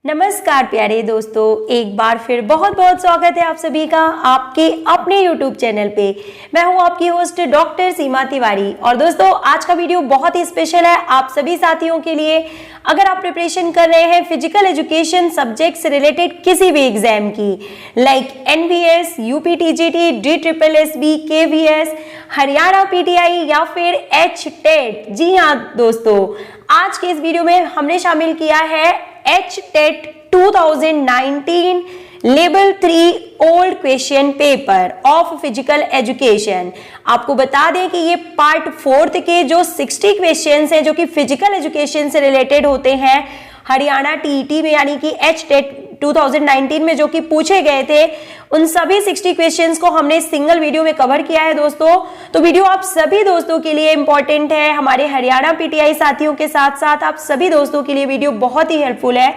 नमस्कार प्यारे दोस्तों, एक बार फिर बहुत बहुत स्वागत है आप सभी का आपके अपने YouTube चैनल पे। मैं हूं आपकी होस्ट डॉक्टर सीमा तिवारी। और दोस्तों, आज का वीडियो बहुत ही स्पेशल है आप सभी साथियों के लिए। अगर आप प्रिपरेशन कर रहे हैं फिजिकल एजुकेशन सब्जेक्ट से रिलेटेड किसी भी एग्जाम की, like NVS, UPTGT, DSSB, KVS, Haryana PTI या फिर HTET, जी हाँ दोस्तों, आज के इस वीडियो में हमने शामिल किया है HTET 2019 level 3 old question paper of physical education. आपको बता दें कि ये पार्ट 4 के जो 60 क्वेश्चंस हैं जो कि फिजिकल एजुकेशन से रिलेटेड होते हैं हरियाणा TET में, यानी कि HTET 2019 में जो कि पूछे गए थे, उन सभी 60 क्वेश्चंस को हमने सिंगल वीडियो में कवर किया है दोस्तों। तो वीडियो आप सभी दोस्तों के लिए इंपॉर्टेंट है, हमारे हरियाणा PTI साथियों के साथ साथ आप सभी दोस्तों के लिए वीडियो बहुत ही हेल्पफुल है।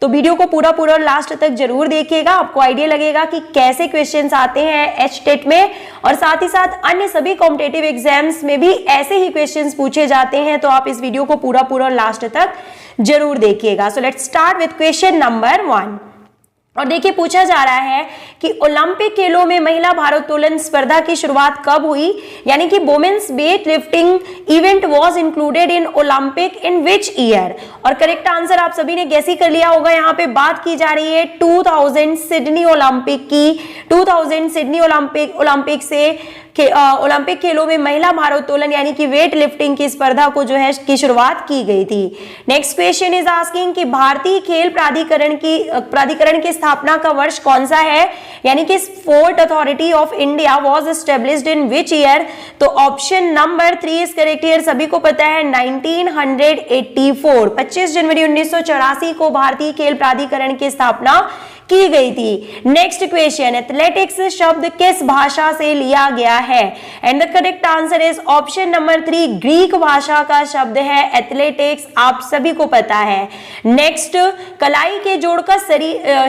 तो वीडियो को पूरा लास्ट तक जरूर देखिएगा, आपको आइडिया लगेगा कि कैसे क्वेश्चंस आते हैं HTET में, और साथ ही साथ अन्य सभी कॉम्पिटिटिव एग्जाम्स में भी ऐसे ही क्वेश्चंस पूछे जाते हैं। तो आप इस वीडियो को पूरा लास्ट तक जरूर देखिएगा। So let's start with question number 1। और देखिए, पूछा जा रहा है कि ओलंपिक खेलों में महिला भारोत्तोलन स्पर्धा की शुरुआत कब हुई, यानी कि women's weight lifting event was included in Olympic in which year. और करेक्ट आंसर आप सभी ने गैस ही कर लिया होगा। यहाँ पे बात की जा रही है 2000 सिडनी ओलंपिक की। 2000 सिडनी ओलंपिक से ओलंपिक खेलों में महिला भारोत्तोलन यानी कि वेट लिफ्टिंग की स्पर्धा को जो है की शुरुआत की गई थी। नेक्स्ट क्वेश्चन इज आस्किंग कि भारतीय खेल प्राधिकरण की स्थापना का वर्ष कौन सा है, यानी कि sport authority of India was established in which year. तो option number 3 is correct here सभी को पता है 1984। 25 जनवरी 1984 को भारतीय खेल प्राधिकरण की स्थापना की गई थी। नेक्स्ट क्वेश्चन, एथलेटिक्स शब्द किस भाषा से लिया गया है, and the correct answer is option number 3 Greek भाषा का शब्द है एथलेटिक्स, आप सभी को पता है। नेक्स्ट, कलाई के जोड़ का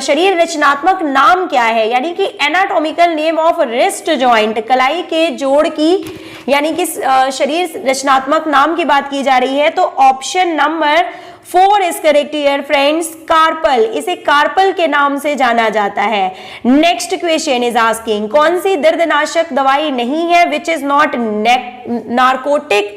शरीर रचनात्मक नाम क्या है, यानी कि anatomical name of wrist joint. कलाई के जोड़ की यानी कि शरीर रचनात्मक नाम की बात की जा रही है, तो option number 4 is correct here friends, carpal. इसे कार्पल के नाम से जाना जाता है। नेक्स्ट क्वेश्चन इज आस्किंग कौन सी दर्दनाशक दवाई नहीं है which is not narcotic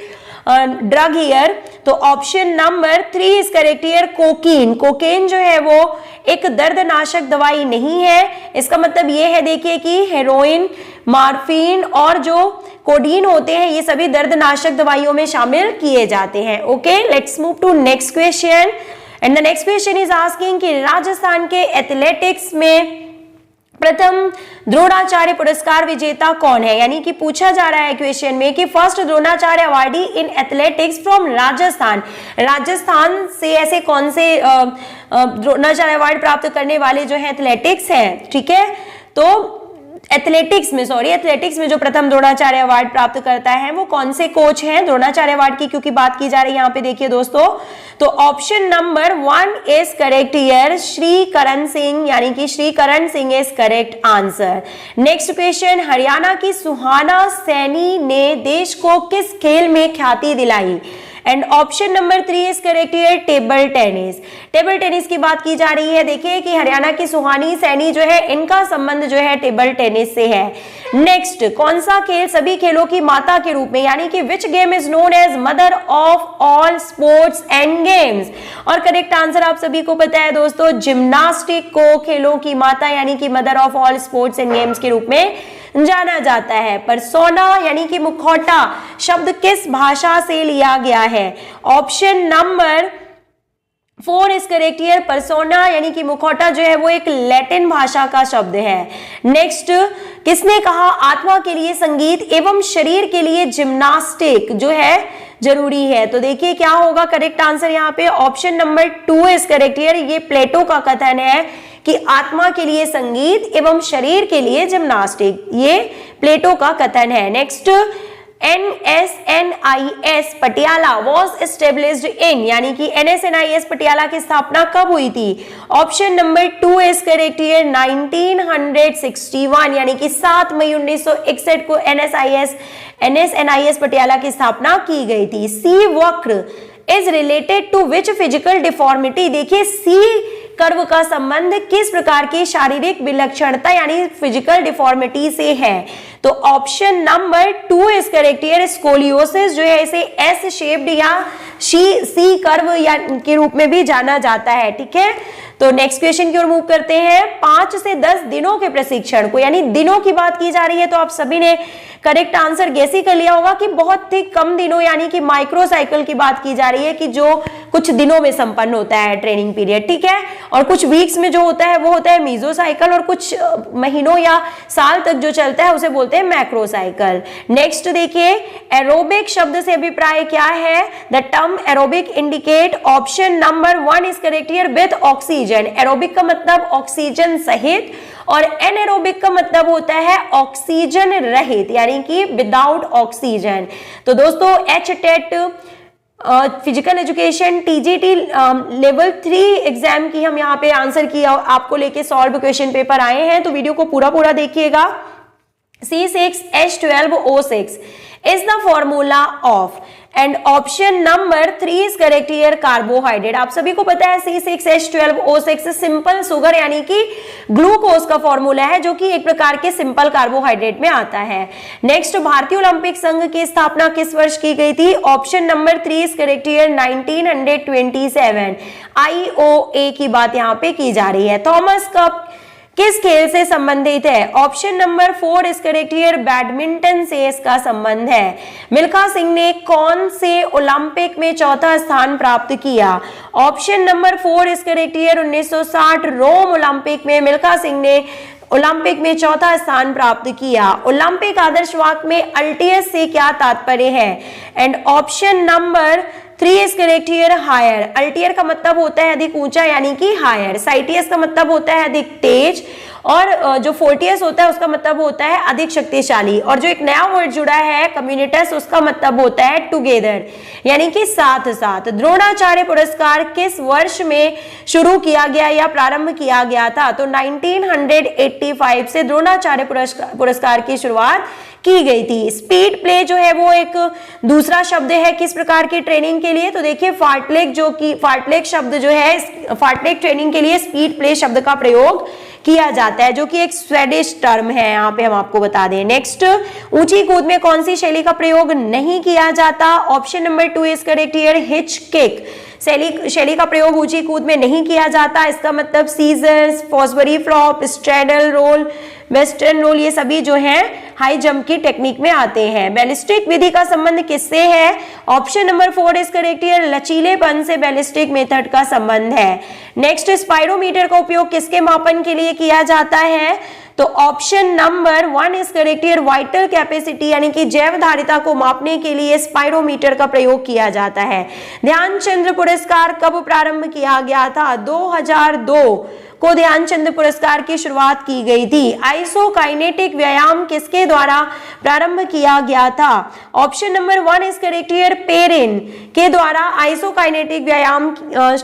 drug here. तो option number 3 is correct here, cocaine. Cocaine जो है वो एक दर्दनाशक दवाई नहीं है। इसका मतलब ये है, देखिए कि हेरोइन, मॉर्फिन और जो कोडीन होते हैं ये सभी दर्दनाशक दवाइयों में शामिल किए जाते हैं। Okay, let's move to next question, and the next question is asking कि राजस्थान के एथलेटिक्स में प्रथम द्रोणाचार्य पुरस्कार विजेता कौन है, यानी कि पूछा जा रहा है क्वेश्चन में कि first Dronacharya awardee in athletics from Rajasthan. Rajasthan से ऐसे कौन से द्रोणाचार्य अवार्ड प्राप्त करने वाले जो है एथलेटिक्स हैं, ठीक है। तो एथलेटिक्स में जो प्रथम द्रोणाचार्य अवार्ड प्राप्त करता है वो कौन से कोच हैं द्रोणाचार्य अवार्ड की, क्योंकि बात की जा रही है यहाँ पे, देखिए दोस्तों। तो option number 1 is correct here, Shri Karan Singh, यानी कि Shri Karan Singh is correct answer. Next question, Haryana की सुहाना सैनी ने देश को किस खेल में ख्याति दिलाई, and option number 3 is correct year, table tennis. Table tennis की बात की जा रही है। देखिए कि हरियाणा की सुहानी सैनी जो है इनका संबंध जो है टेबल टेनिस से है। नेक्स्ट, कौन सा खेल सभी खेलों की माता के रूप में, यानी कि which game is known as mother of all sports and games. और करेक्ट आंसर आप सभी को पता है दोस्तों, जिम्नास्टिक को खेलों की माता यानी कि mother of all sports and games के रूप में जाना जाता है। परसोना यानी कि मुखौटा शब्द किस भाषा से लिया गया है, option number 4 is correct year, persona यानी कि मुखौटा जो है वो एक लैटिन भाषा का शब्द है। नेक्स्ट, किसने कहा आत्मा के लिए संगीत एवं शरीर के लिए जिम्नास्टिक जो है जरूरी है। तो देखिए क्या होगा करेक्ट आंसर यहाँ पे, option number 2 is correct year. ये प्लेटो का कथन है कि आत्मा के लिए संगीत एवं शरीर के लिए जिम्नास्टिक, ये प्लेटो का कथन है। Next, NSNIS Patiala was established in, यानी कि NSNIS पटियाला की स्थापना कब हुई थी, option number 2 is correct year, 1961, यानी कि 7 मई 1961 को NSNIS पटियाला की स्थापना की गई थी। सी वक्र is related to which physical deformity. देखिए सी कर्व का संबंध किस प्रकार की शारीरिक विलक्षणता यानी फिजिकल डिफॉर्मिटी से है? तो option number 2 is correct here. Scoliosis जो है इसे एस शेप्ड या सी कर्व या के रूप में भी जाना जाता है। ठीक है, तो नेक्स्ट क्वेश्चन की ओर मूव करते हैं। 5 से 10 दिनों के प्रशिक्षण को, यानी दिनों की बात की जा रही है, तो आप सभी ने करेक्ट आंसर गेस ही कर लिया होगा कि बहुत ही कम दिनों यानी कि माइक्रो साइकिल की बात की जा रही है कि जो कुछ दिनों में संपन्न होता है ट्रेनिंग पीरियड। ठीक है, और कुछ वीक्स में जो होता है वो होता है मीजो साइकिल, और कुछ महीनों या साल तक जो चलता है उसे बोलते हैं मैक्रो साइकिल। नेक्स्ट देखिए, एरोबिक शब्द से अभिप्राय क्या है? The term aerobic indicate option number 1 is correct here with oxygen. Aerobic का मतलब ऑक्सीजन सहित, और एनएरोबिक का मतलब होता है ऑक्सीजन रहित यानी कि विदाउट ऑक्सीजन। तो दोस्तों HTET physical education TGT level 3 exam की हम यहाँ पे आंसर की आपको लेके सॉल्व क्वेश्चन पेपर आए हैं, तो वीडियो को पूरा देखिएगा। C6H12O6 is the formula of, and option number 3 is correct here, carbohydrate. आप सभी को पता है C6H12O6 सिंपल सुगर यानी कि ग्लूकोज का फॉर्मूला है, जो कि एक प्रकार के सिंपल कार्बोहाइड्रेट में आता है। नेक्स्ट, भारतीय ओलंपिक संघ की स्थापना किस वर्ष की गई थी? Option number 3 is correct here 1927। IOA की बात यहाँ पे की जा रही है। थॉमस कप किस खेल से संबंधित है? Option number 4 is correct here, badminton से इसका संबंध है। मिल्खा सिंह ने कौन से ओलंपिक में चौथा स्थान प्राप्त किया? Option number 4 is correct here, 1960 Rome Olympic में मिल्खा सिंह ने ओलंपिक में चौथा स्थान प्राप्त किया। ओलंपिक आदर्श वाक्य में अल्टियस से क्या तात्पर्य है? And option number 3 is correct here, higher. अल्टियर का मतलब होता है अधिक ऊंचा यानी कि हायर। साइटियस का मतलब होता है अधिक तेज, और जो फोर्टियस होता है उसका मतलब होता है अधिक शक्तिशाली। और जो एक नया वर्ड जुड़ा है कम्युनिटस, उसका मतलब होता है टुगेदर यानी कि साथ साथ। द्रोणाचार्य पुरस्कार किस वर्ष में शुरू किया गया या प्रारंभ किया गया था? तो 1985 से द्रोणाचार्य पुरस्कार की शुरुआत की गई थी। स्पीड प्ले जो है वो एक दूसरा शब्द है किस प्रकार की ट्रेनिंग के लिए? तो देखिए फार्टलेग, जो कि फार्टलेग शब्द जो है, फार्टलेग ट्रेनिंग के लिए स्पीड प्ले शब्द का प्रयोग किया जाता है, जो कि एक स्वेडिश टर्म है, यहाँ पे हम आपको बता दें। नेक्स्ट, ऊंची कूद में कौन सी शैली का प्रयोग नहीं किया जाता? Option number 2 is correct here, hitch kick. शैली का प्रयोग ऊंची कूद में नहीं किया जाता। इसका मतलब scissors, Fosbury flop, straddle roll, western roll, ये सभी जो है हाई जंप की टेक्निक में आते हैं। बैलिस्टिक विधि का संबंध किससे है? Option number 4 is correct here, लचीलेपन से बैलिस्टिक मेथड का संबंध है। नेक्स्ट, स्पाइरोमीटर का उपयोग किसके मापन के लिए किया जाता है? तो option number 1 is correct here, vital capacity यानी कि जैव धारिता को मापने के लिए स्पाइरोमीटर का प्रयोग किया जाता है। ध्यानचंद पुरस्कार कब प्रारंभ किया गया था? 2002 को ध्यानचंद पुरस्कार की शुरुआत की गई थी। आइसोकाइनेटिक व्यायाम किसके द्वारा प्रारंभ किया गया था? Option number 1 is correct here, Perrin के द्वारा आइसोकाइनेटिक व्यायाम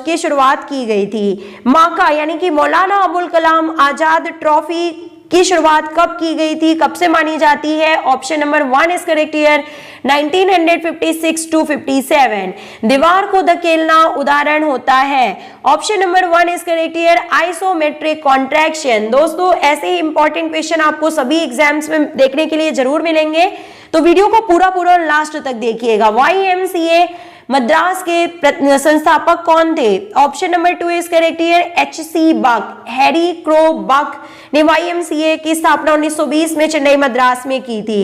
की शुरुआत की गई थी। माका यानी कि मौलाना अबुल कलाम आजाद ट्रॉफी की शुरुआत कब की गई थी, कब से मानी जाती है? Option number 1 is correct here, 1956 to 57। दीवार को धकेलना उदाहरण होता है। Option number 1 is correct here, isometric contraction. दोस्तों ऐसे ही इंपॉर्टेंट क्वेश्चन आपको सभी एग्जाम्स में देखने के लिए जरूर मिलेंगे, तो वीडियो को पूरा लास्ट तक देखिएगा। YMCA मद्रास के संस्थापक कौन थे? Option number 2 is correct here, HC Buck. Harry Crow Buck ने YMCA की स्थापना 1920 में चेन्नई मद्रास में की थी।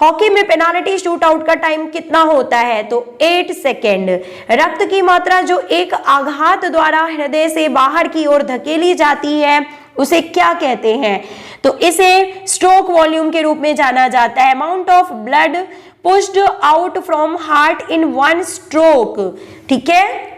हॉकी में पेनाल्टी शूट आउट का टाइम कितना होता है? तो 8 सेकेंड। रक्त की मात्रा जो एक आघात द्वारा हृदय से बाहर की ओर धकेली जाती है उसे क्या कहते हैं? तो इसे स्ट्रोक वॉल्यूम के रूप में जाना जाता है। Amount of blood pushed out from heart in 1 stroke. ठीक है,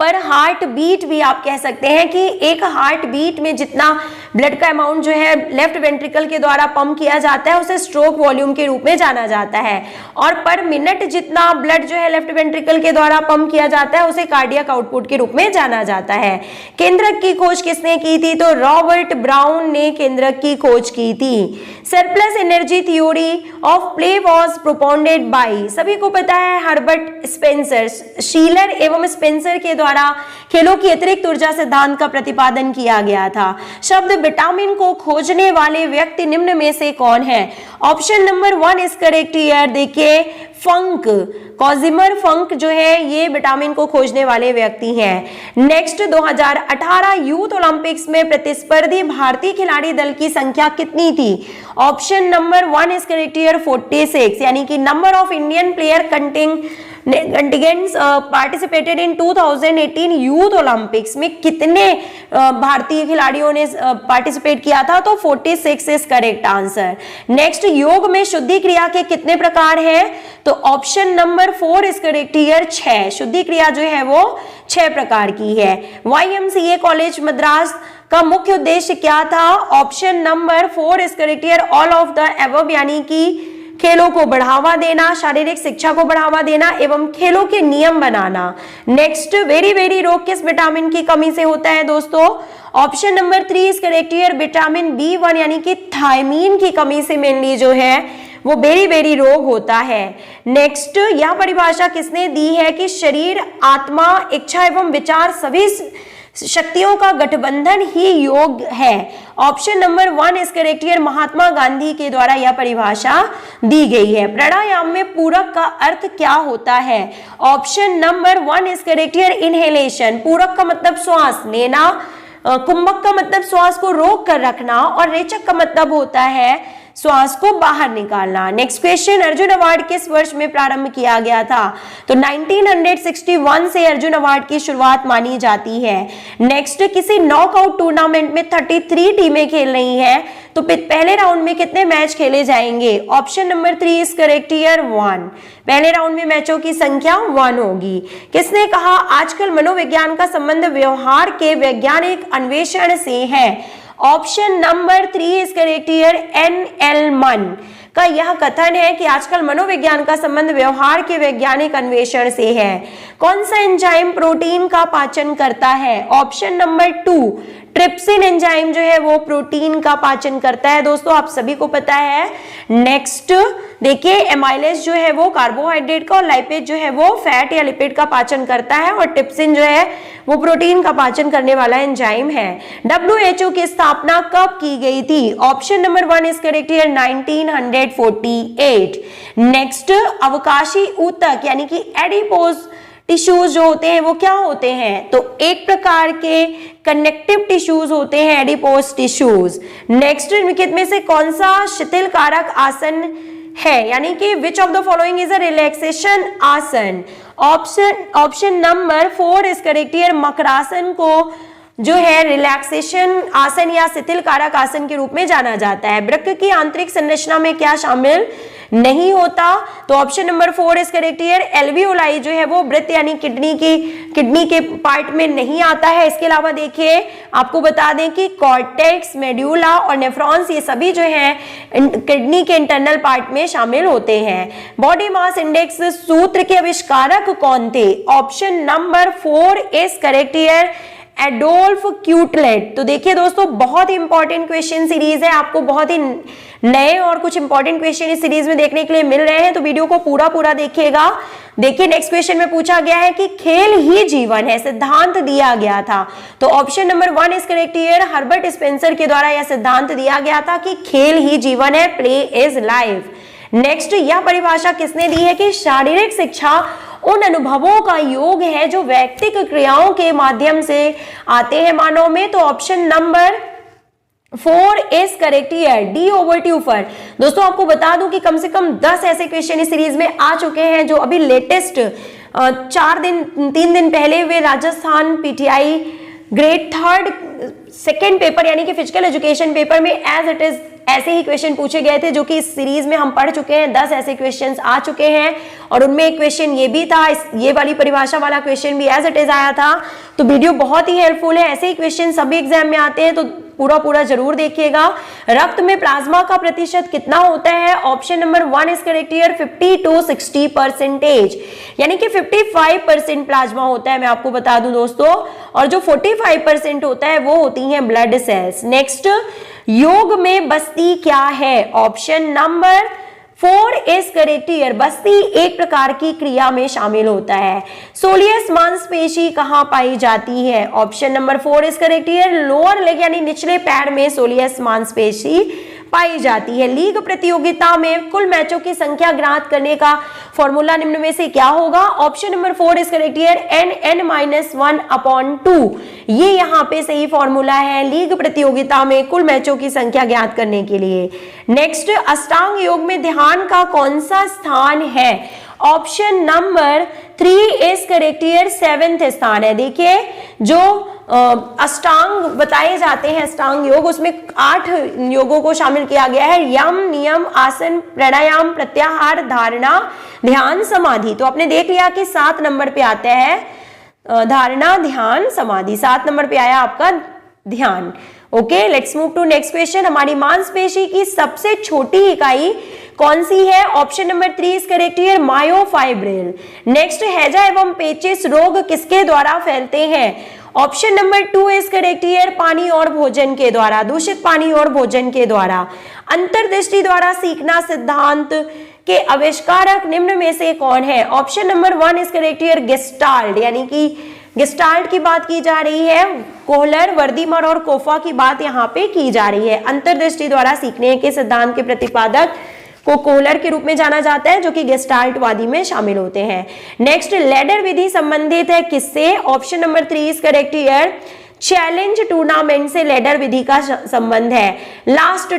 पर हार्ट बीट भी आप कह सकते हैं कि एक हार्ट बीट में जितना ब्लड का अमाउंट जो है लेफ्ट वेंट्रिकल के द्वारा पंप किया जाता है उसे स्ट्रोक वॉल्यूम के रूप में जाना जाता है, और पर मिनट जितना ब्लड जो है लेफ्ट वेंट्रिकल के द्वारा पंप किया जाता है उसे कार्डियक आउटपुट के रूप में जाना जाता है। केंद्रक की खोज किसने की थी? तो रॉबर्ट ब्राउन ने केंद्रक की खोज की थी। Surplus energy theory of play was propounded by, सभी को पता है हर्बर्ट स्पेंसर। शीलर एवं स्पेंसर के द्वारा द्वारा खेलों की अतिरिक्त ऊर्जा सिद्धांत का प्रतिपादन किया गया था? शब्द विटामिन को खोजने वाले व्यक्ति निम्न में से कौन है? Option number 1 is correct here. देखिए फंक, कॉजिमर फंक जो है ये विटामिन को खोजने वाले व्यक्ति हैं। नेक्स्ट 2018 यूथ ओलंपिक्स में प्रतिस्पर्धी भारतीय खिलाड़ी दल की संख्या कितनी थी? Option number 1 is correct here 46, यानी कि number of Indian player contingents participated in 2018 youth Olympics में कितने भारतीय खिलाड़ियों ने पार्टिसिपेट किया था? तो 46 इज करेक्ट आंसर। नेक्स्ट, योग में शुद्धि क्रिया के कितने प्रकार हैं? तो option number 4 is correct here 6। शुद्धि क्रिया जो है वो 6 प्रकार की है। YMCA कॉलेज मद्रास का मुख्य उद्देश्य क्या था? Option number 4 is correct here all of the above, यानी कि खेलों को बढ़ावा देना, शारीरिक शिक्षा को बढ़ावा देना एवं खेलों के नियम बनाना। नेक्स्ट, वेरी रोग किस विटामिन की कमी से होता है दोस्तों? Option number 3 is correct here vitamin B1, यानी कि थायमीन की कमी से मेनली जो है वो बेरी रोग होता है। नेक्स्ट, यह परिभाषा किसने दी है कि शरीर, आत्मा, इच्छा एवं विचार सभी शक्तियों का गठबंधन ही योग है? Option number 1 is correct here Mahatma Gandhi के द्वारा यह परिभाषा दी गई है। प्राणायाम में पूरक का अर्थ क्या होता है? Option number 1 is correct here inhalation. पूरक का मतलब श्वास लेना, कुंभक का मतलब श्वास को रोक कर रखना और रेचक का मतलब होता है श्वास को बाहर निकालना। नेक्स्ट क्वेश्चन, अर्जुन अवार्ड किस वर्ष में प्रारंभ किया गया था? तो 1961 से अर्जुन अवार्ड की शुरुआत मानी जाती है। नेक्स्ट, किसी नॉकआउट टूर्नामेंट में 33 टीमें खेल रही हैं, तो पहले राउंड में कितने मैच खेले जाएंगे? Option number 3 is correct here 1। पहले राउंड में मैचों की संख्या 1 होगी। किसने कहा आजकल मनोविज्ञान का संबंध व्यवहार के वैज्ञानिक अन्वेषण से है? Option number 3 is correct here N.L. मन का यह कथन है कि आजकल मनोविज्ञान का संबंध व्यवहार के वैज्ञानिक अन्वेषण से है। कौन सा एंजाइम प्रोटीन का पाचन करता है? ऑप्शन नंबर 2 ट्रिप्सिन एंजाइम जो है वो प्रोटीन का पाचन करता है। दोस्तों आप सभी को पता है। नेक्स्ट देखिए, एमाइलेज जो है वो कार्बोहाइड्रेट का और लाइपेज जो है वो फैट या लिपिड का पाचन करता है और ट्रिप्सिन जो है वो प्रोटीन का पाचन करने वाला एंजाइम है। WHO की स्थापना कब की गई थी? Option number 1 is correct here 1948। Next, अवकाशी ऊतक यानी कि एडिपोज टिश्यूज जो होते हैं वो क्या होते हैं? तो एक प्रकार के कनेक्टिव टिश्यूज होते हैं एडिपोज टिश्यूज। नेक्स्ट, निम्नलिखित में से कौन सा शिथिल कारक आसन है, यानी कि which of the following is a relaxation asana? Option number 4 is correct here Makarasana को जो है रिलैक्सेशन आसन या शिथिल कारक आसन के रूप में जाना जाता है। वृक्क की आंतरिक संरचना में क्या शामिल नहीं होता? तो option number 4 is correct here alveoli जो है वो वृत्त यानी किडनी के पार्ट में नहीं आता है। इसके अलावा देखिए आपको बता दें कि कॉर्टेक्स, मेड्यूला और नेफ्रॉन्स ये सभी जो है किडनी के इंटरनल पार्ट में शामिल होते हैं। बॉडी मास इंडेक्स सूत्र के आविष्कारक कौन थे? Option number 4 is correct here Adolphe Quetelet. तो देखिए दोस्तों बहुत ही इंपॉर्टेंट क्वेश्चन सीरीज है, आपको बहुत ही नए और कुछ इंपॉर्टेंट क्वेश्चन इस सीरीज में देखने के लिए मिल रहे हैं, तो वीडियो को पूरा देखिएगा। देखिए नेक्स्ट क्वेश्चन में पूछा गया है कि खेल ही जीवन है, सिद्धांत दिया गया था। तो option number 1 is correct here Herbert Spencer के द्वारा यह सिद्धांत दिया गया था कि खेल ही जीवन है, प्ले इज लाइफ। नेक्स्ट, यह परिभाषा किसने दी है कि शारीरिक शिक्षा उन अनुभवों का योग है जो वैयक्तिक क्रियाओं के माध्यम से आते हैं मानव में? तो option number 4 is correct here D ओवर्ट्यूफर। दोस्तों आपको बता दूं कि कम से कम 10 ऐसे क्वेश्चन इस सीरीज में आ चुके हैं जो अभी लेटेस्ट 3 दिन पहले हुए Rajasthan PTI grade 3 second paper यानी कि फिजिकल एजुकेशन पेपर में एज इट इज ऐसे ही क्वेश्चन पूछे गए थे, जो कि इस सीरीज में हम पढ़ चुके हैं। 10 ऐसे क्वेश्चंस आ चुके हैं और उनमें एक क्वेश्चन ये भी था, ये वाली परिभाषा वाला क्वेश्चन भी एज इट इज आया था। तो वीडियो बहुत ही हेल्पफुल है, ऐसे ही क्वेश्चन सभी एग्जाम में आते हैं, तो पूरा जरूर देखिएगा। रक्त में प्लाज्मा का प्रतिशत कितना होता है? Option number 1 is correct here 50 to 60%, यानी कि 55% प्लाज्मा होता है, मैं आपको बता दूं दोस्तों, और जो 45% होता है वो होती हैं ब्लड सेल्स। नेक्स्ट, योग में बस्ती क्या है? Option number 4 is correct year, बस्ती एक प्रकार की क्रिया में शामिल होता है। सोलियस मांसपेशी कहां पाई जाती है? Option number 4 is correct year, lower leg यानी निचले पैर में सोलियस मांसपेशी पाई जाती है। लीग प्रतियोगिता में कुल मैचों की संख्या ज्ञात करने का फॉर्मूला निम्न में से क्या होगा? Option number 4 is correct year, n(n-1/2). ये यहाँ पे सही फॉर्मूला है लीग प्रतियोगिता में कुल मैचों की संख्या ज्ञात करने के लिए। नेक्स्ट, अष्टांग योग में ध्यान का कौन सा स्थान है? Option number 3 is correct year, 7th स्थान है। देखिए जो अष्टांग बताए जाते हैं, अष्टांग योग, उसमें 8 योगों को शामिल किया गया है। यम, नियम, आसन, प्राणायाम, प्रत्याहार, धारणा, ध्यान, समाधि। तो आपने देख लिया कि 7 नंबर पे आता है धारणा, ध्यान, समाधि। 7 नंबर पे आया आपका ध्यान। Okay, let's move to next question. हमारी मांसपेशी की सबसे छोटी इकाई कौन सी है? Option number 3 is correct here, myofibril. Next, हैजा एवं पेचिस रोग किसके द्वारा फैलते हैं? Option number 2 is correct here, पानी और भोजन के द्वारा, दूषित पानी और भोजन के द्वारा। अंतर्दृष्टि द्वारा सीखना सिद्धांत के आविष्कारक निम्न में से कौन है? Option number 1 is correct year, gestalt, यानी कि गेस्टाल्ट की बात की जा रही है। कोहलर, वर्दीमर और कोफा की बात यहाँ पे की जा रही है। अंतर्दृष्टि द्वारा सीखने के सिद्धांत के प्रतिपादक को कोहलर के रूप में जाना जाता है, जो कि गेस्टाल्टवादी में शामिल होते हैं। नेक्स्ट, लैडर विधि संबंधित है किससे? Option number 3 is correct year, challenge tournament से लैडर विधि का संबंध है। लास्ट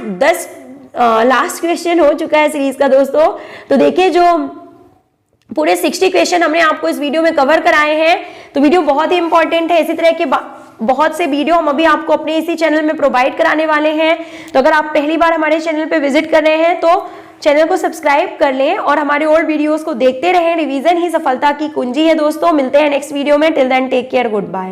क्वेश्चन हो चुका है सीरीज का दोस्तों। तो देखिए जो पूरे 60 क्वेश्चन हमने आपको इस वीडियो में कवर कराए हैं, तो वीडियो बहुत ही इंपॉर्टेंट है। इसी तरह के बहुत से वीडियो हम अभी आपको अपने इसी चैनल में प्रोवाइड कराने वाले हैं। तो अगर आप पहली बार हमारे चैनल पे विजिट कर रहे हैं तो चैनल को सब्सक्राइब कर लें और हमारे ओल्ड वीडियोस को देखते रहें। रिवीजन ही सफलता की कुंजी है दोस्तों। मिलते हैं नेक्स्ट वीडियो में। Till then take care, good bye.